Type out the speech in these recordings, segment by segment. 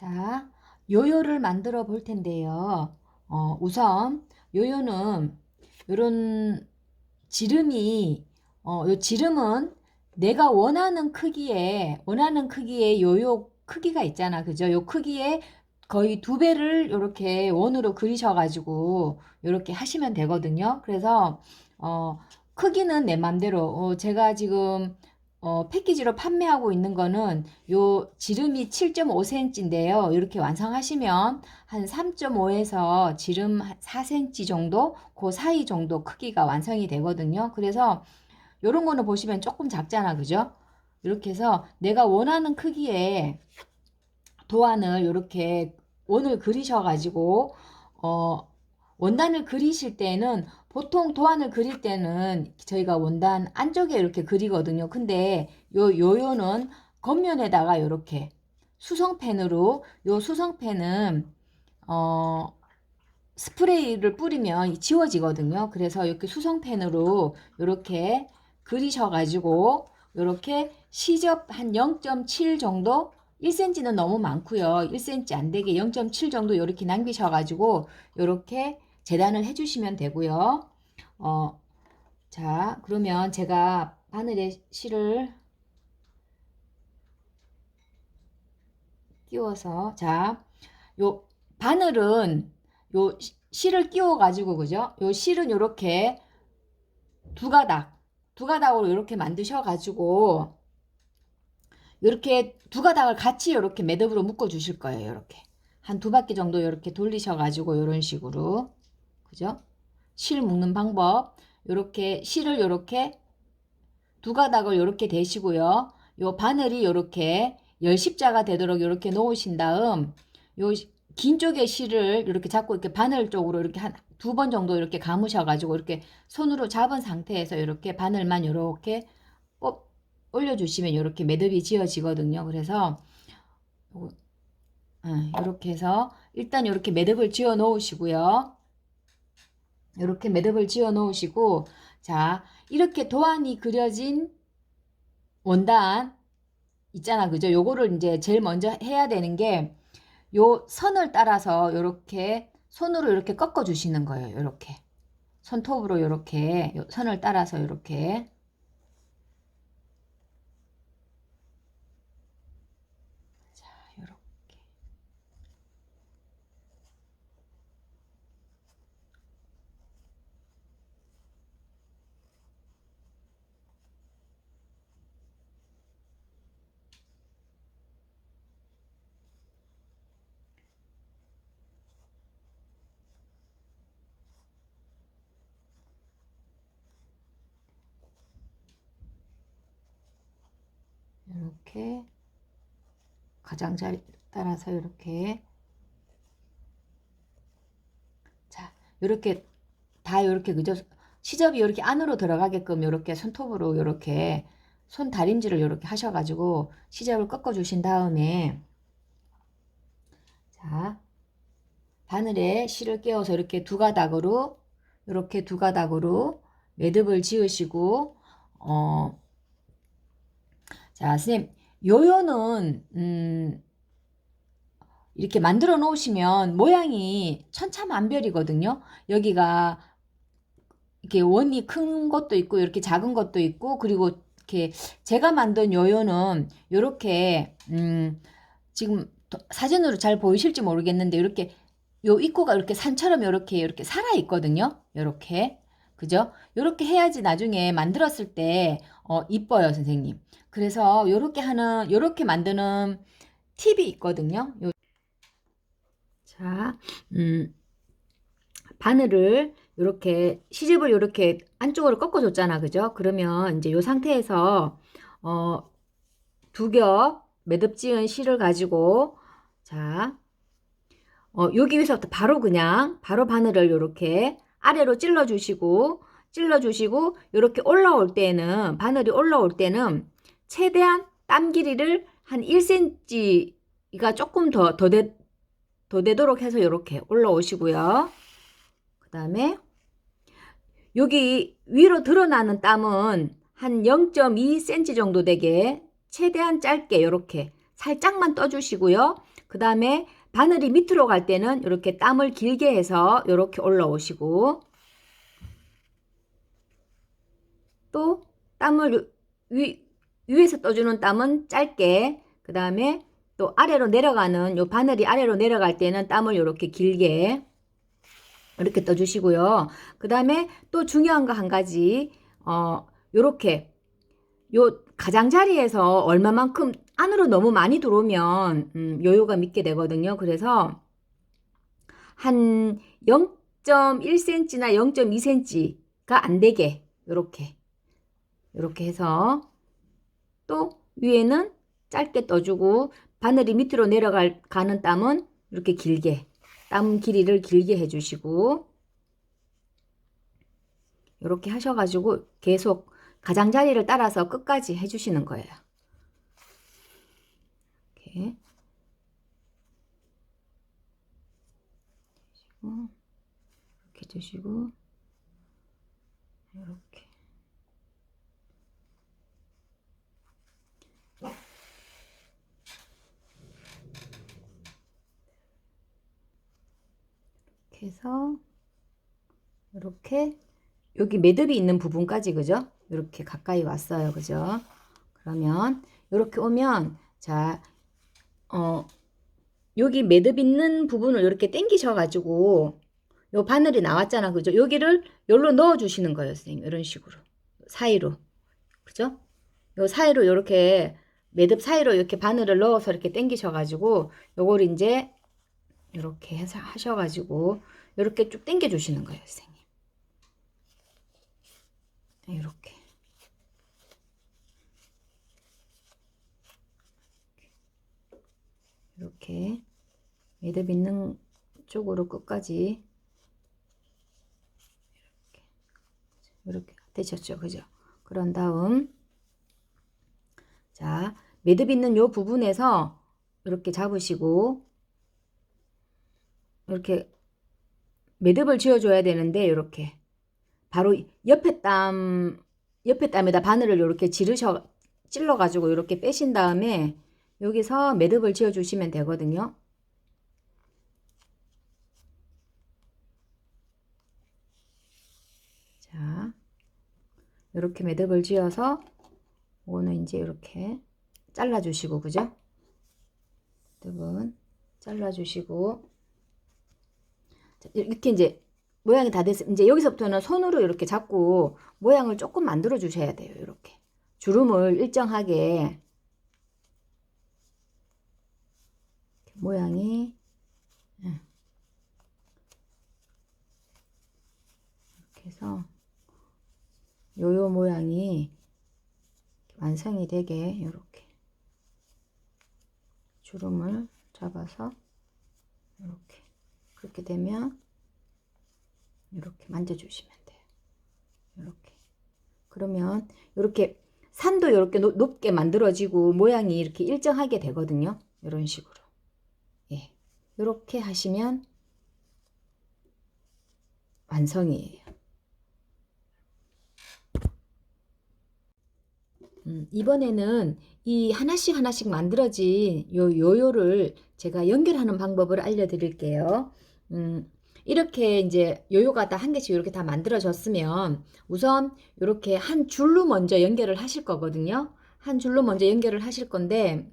자, 요요를 만들어 볼 텐데요. 우선 요요는 요런 지름이 요 지름은 내가 원하는 크기의 요요 크기가 있잖아. 그죠? 요 크기에 거의 2배를 이렇게 원으로 그리셔가지고 이렇게 하시면 되거든요. 그래서 크기는 내 맘대로 제가 지금 패키지로 판매하고 있는 거는 요 지름이 7.5cm인데요. 이렇게 완성하시면 한 3.5에서 지름 4cm 정도, 그 사이 정도 크기가 완성이 되거든요. 그래서 요런 거는 보시면 조금 작잖아. 그죠? 이렇게 해서 내가 원하는 크기의 도안을 이렇게 원을 그리셔가지고 원단을 그리실 때는 보통 도안을 그릴 때는 저희가 원단 안쪽에 이렇게 그리거든요. 근데 요요는 겉면에다가 이렇게 수성펜으로 요 수성펜은 스프레이를 뿌리면 지워지거든요. 그래서 이렇게 수성펜으로 이렇게 그리셔가지고 이렇게 시접 한 0.7 정도 1cm는 너무 많고요. 1cm 안 되게 0.7 정도 이렇게 남기셔가지고 이렇게 재단을 해주시면 되고요. 자, 그러면 제가 바늘에 실을 끼워서 자, 요 바늘은 요 실을 끼워 가지고 그죠? 요 실은 요렇게 두 가닥으로 이렇게 만드셔 가지고 이렇게 두 가닥을 같이 이렇게 매듭으로 묶어 주실 거예요. 이렇게 한 2바퀴 정도 이렇게 돌리셔 가지고 이런 식으로 그죠? 실 묶는 방법 이렇게 실을 이렇게 두 가닥을 이렇게 대시고요. 요 바늘이 이렇게 열십자가 되도록 이렇게 놓으신 다음 요 긴 쪽의 실을 이렇게 잡고 이렇게 바늘 쪽으로 이렇게 한 2번 정도 이렇게 감으셔 가지고 이렇게 손으로 잡은 상태에서 이렇게 바늘만 이렇게 올려주시면 이렇게 매듭이 지어지거든요. 그래서 이렇게 해서 일단 이렇게 매듭을 지어 놓으시고요. 이렇게 매듭을 지어 놓으시고 자 이렇게 도안이 그려진 원단 있잖아. 그죠? 요거를 이제 제일 먼저 해야 되는 게 요 선을 따라서 요렇게 손으로 이렇게 꺾어 주시는 거예요. 요렇게 손톱으로 요렇게 선을 따라서 요렇게 자, 요렇게 이렇게 가장자리 따라서 이렇게 자 이렇게 다 이렇게 그죠 시접이 이렇게 안으로 들어가게끔 이렇게 손톱으로 이렇게 손 다림질을 이렇게 하셔가지고 시접을 꺾어 주신 다음에 자 바늘에 실을 끼워서 이렇게 이렇게 두 가닥으로 매듭을 지으시고 자 선생님 요요는 이렇게 만들어 놓으시면 모양이 천차만별이거든요. 여기가 이렇게 원이 큰 것도 있고 이렇게 작은 것도 있고 그리고 이렇게 제가 만든 요요는 이렇게 지금 사진으로 잘 보이실지 모르겠는데 이렇게 요 입구가 이렇게 산처럼 이렇게 살아 있거든요. 이렇게 그죠? 이렇게 해야지 나중에 만들었을 때 이뻐요, 선생님. 그래서 요렇게 만드는 팁이 있거든요. 자, 바늘을 이렇게 시집을 이렇게 안쪽으로 꺾어줬잖아, 그죠? 그러면 이제 이 상태에서 두 겹 매듭 지은 실을 가지고 자, 여기 위에서부터 바로 바늘을 이렇게 아래로 찔러주시고 이렇게 올라올 때는 바늘이 올라올 때는 최대한 땀 길이를 한 1cm가 조금 더 되도록 해서 이렇게 올라오시고요. 그 다음에 여기 위로 드러나는 땀은 한 0.2cm 정도 되게 최대한 짧게 이렇게 살짝만 떠주시고요. 그 다음에 바늘이 밑으로 갈 때는 이렇게 땀을 길게 해서 이렇게 올라오시고, 또 땀을 위에서 떠주는 땀은 짧게, 그 다음에 또 아래로 내려가는 요 바늘이 아래로 내려갈 때는 땀을 이렇게 길게 이렇게 떠주시고요. 그 다음에 또 중요한 거 한 가지, 요렇게 요 가장자리에서 얼마만큼 안으로 너무 많이 들어오면 요요가 믿게 되거든요. 그래서 한 0.1cm나 0.2cm가 안 되게 요렇게 해서, 또 위에는 짧게 떠주고 바늘이 밑으로 내려가는 땀은 이렇게 길게, 땀 길이를 길게 해주시고, 이렇게 하셔가지고 계속 가장자리를 따라서 끝까지 해주시는 거예요. 이렇게 해주시고, 이렇게. 해서 이렇게 여기 매듭이 있는 부분까지, 그죠? 이렇게 가까이 왔어요, 그죠? 그러면 이렇게 오면, 자, 여기 매듭 있는 부분을 이렇게 당기셔 가지고 요 바늘이 나왔잖아, 그죠? 여기를 여기로 넣어 주시는 거예요, 선생님. 이런 식으로 사이로, 그죠? 요 사이로 이렇게 매듭 사이로 이렇게 바늘을 넣어서 이렇게 당기셔 가지고 요걸 이제 이렇게 해서 하셔가지고 이렇게 쭉 당겨 주시는 거예요, 선생님. 이렇게. 이렇게 매듭 있는 쪽으로 끝까지 이렇게 되셨죠, 그죠? 그런 다음, 자, 매듭 있는 요 부분에서 이렇게 잡으시고, 이렇게 매듭을 지어줘야 되는데, 이렇게 바로 옆에 땀에다 바늘을 이렇게 찔러가지고 이렇게 빼신 다음에 여기서 매듭을 지어주시면 되거든요. 자, 이렇게 매듭을 지어서 이거는 이제 이렇게 잘라주시고, 그죠? 매듭은 잘라주시고, 이렇게 이제 모양이 다 됐어요. 이제 여기서부터는 손으로 이렇게 잡고 모양을 조금 만들어 주셔야 돼요. 이렇게 주름을 일정하게, 모양이 이렇게 해서 요요 모양이 완성이 되게 이렇게 주름을 잡아서 이렇게, 그렇게 되면 이렇게 만져주시면 돼요. 이렇게. 그러면 이렇게 산도 이렇게 높게 만들어지고 모양이 이렇게 일정하게 되거든요. 이런 식으로. 예. 이렇게 하시면 완성이에요. 이번에는 이 하나씩 만들어진 요요를 제가 연결하는 방법을 알려드릴게요. 이렇게 이제 요요가 다 한 개씩 이렇게 다 만들어졌으면 우선 이렇게 한 줄로 먼저 연결을 하실 거거든요. 한 줄로 먼저 연결을 하실 건데,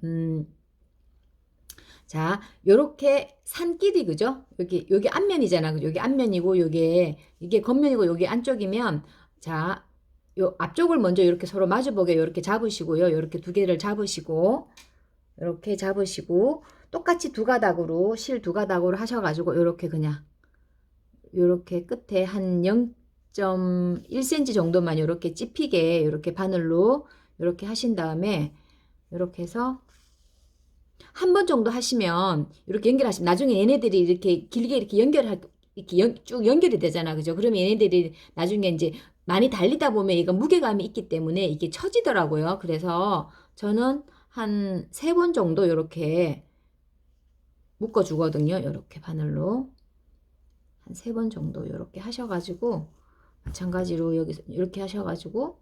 자, 요렇게 산끼리, 그죠? 여기 앞면이잖아, 그죠? 여기 앞면이고, 이게 겉면이고, 여기 안쪽이면, 자, 요 앞쪽을 먼저 이렇게 서로 마주보게 이렇게 잡으시고요. 이렇게 두 개를 잡으시고, 이렇게 잡으시고, 똑같이 두 가닥으로, 실 두 가닥으로 하셔가지고, 이렇게 그냥, 이렇게 끝에 한 0.1cm 정도만 이렇게 찝히게, 이렇게 바늘로, 이렇게 하신 다음에, 이렇게 해서, 한 번 정도 하시면 이렇게 연결하시면 나중에 얘네들이 이렇게 길게 이렇게 쭉 연결이 되잖아, 그죠? 그러면 얘네들이 나중에 이제 많이 달리다 보면 이거 무게감이 있기 때문에 이게 처지더라고요. 그래서 저는 한 3번 정도 이렇게 묶어 주거든요. 이렇게 바늘로 한 3번 정도 이렇게 하셔가지고, 마찬가지로 여기서 이렇게 하셔가지고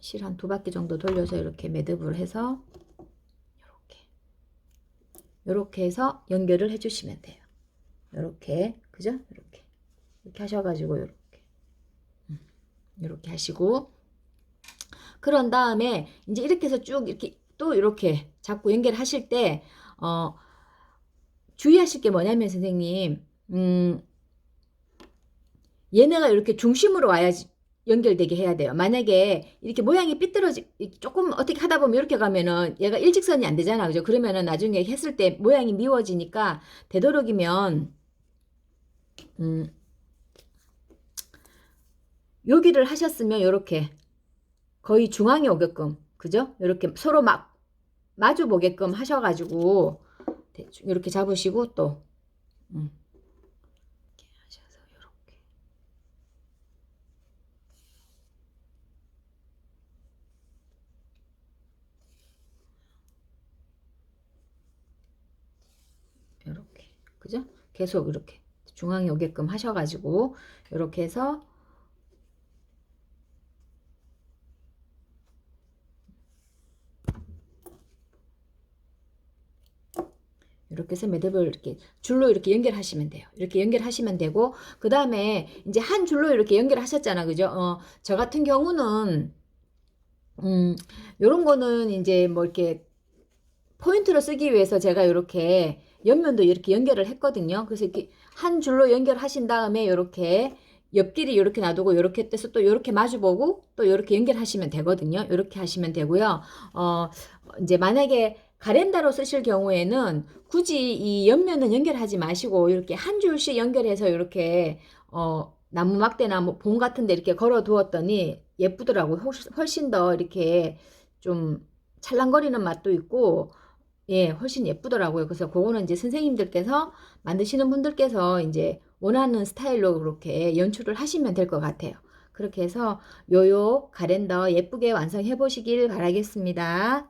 실 한 2바퀴 정도 돌려서 이렇게 매듭을 해서 요렇게 해서 연결을 해 주시면 돼요. 요렇게, 그죠? 이렇게 하셔가지고 요렇게 하시고, 그런 다음에 이제 이렇게 해서 쭉 이렇게 또 이렇게 자꾸 연결하실 때 주의하실 게 뭐냐면 선생님, 얘네가 이렇게 중심으로 와야지 연결되게 해야 돼요. 만약에 이렇게 모양이 삐뚤어지 조금 어떻게 하다 보면 이렇게 가면은 얘가 일직선이 안 되잖아, 그죠? 그러면은 나중에 했을 때 모양이 미워지니까 되도록이면 여기를 하셨으면 이렇게 거의 중앙에 오게끔, 그죠? 이렇게 서로 막 마주 보게끔 하셔가지고 대충 이렇게 잡으시고 또 이렇게 하셔서 이렇게, 그죠? 계속 이렇게 중앙에 오게끔 하셔가지고 이렇게 해서 이렇게 해서 매듭을 이렇게 줄로 이렇게 연결하시면 돼요. 이렇게 연결하시면 되고, 그 다음에 이제 한 줄로 이렇게 연결하셨잖아, 그죠? 저 같은 경우는 요런 거는 이제 뭐 이렇게 포인트로 쓰기 위해서 제가 이렇게 옆면도 이렇게 연결을 했거든요. 그래서 이렇게 한 줄로 연결하신 다음에 이렇게 옆길이 이렇게 놔두고 이렇게 떼서 또 이렇게 마주보고 또 이렇게 연결하시면 되거든요. 이렇게 하시면 되고요. 이제 만약에 가랜다로 쓰실 경우에는 굳이 이 옆면은 연결하지 마시고 이렇게 한 줄씩 연결해서 이렇게 나무 막대나 뭐 봉 같은 데 이렇게 걸어 두었더니 예쁘더라고요. 훨씬 더 이렇게 좀 찰랑거리는 맛도 있고, 예, 훨씬 예쁘더라고요. 그래서 그거는 이제 선생님들께서 만드시는 분들께서 이제 원하는 스타일로 그렇게 연출을 하시면 될 것 같아요. 그렇게 해서 요요 가랜더 예쁘게 완성해 보시길 바라겠습니다.